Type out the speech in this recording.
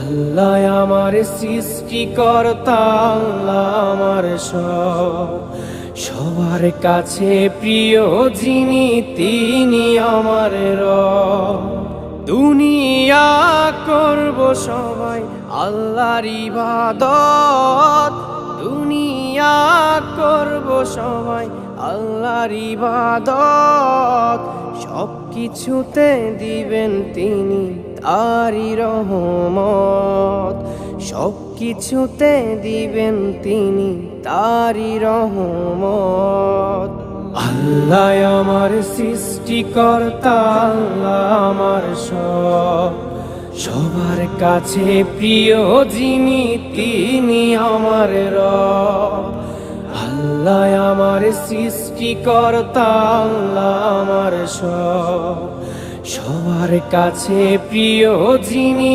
আল্লাহ আমার সৃষ্টিকর্তা, আল্লাহ আমার সবার কাছে প্রিয় যিনি, তিনি আমার রব। দুনিয়া করব সবাই আল্লাহর ইবাদত, দুনিয়া করব সবাই আল্লাহর ইবাদত। সব কিছুতে দিবেন তিনি তারি রহমত, সব কিছুতে দিবেন তিনি তারি রহমত। আল্লাহ আমার সৃষ্টিকর্তা, আল্লাহ আমার সবার কাছে প্রিয় যিনি, তিনি আমার রব। আল্লাহ আমার সৃষ্টিকর্তা, আল্লাহ আমার সবার কাছে প্রিয় যিনি।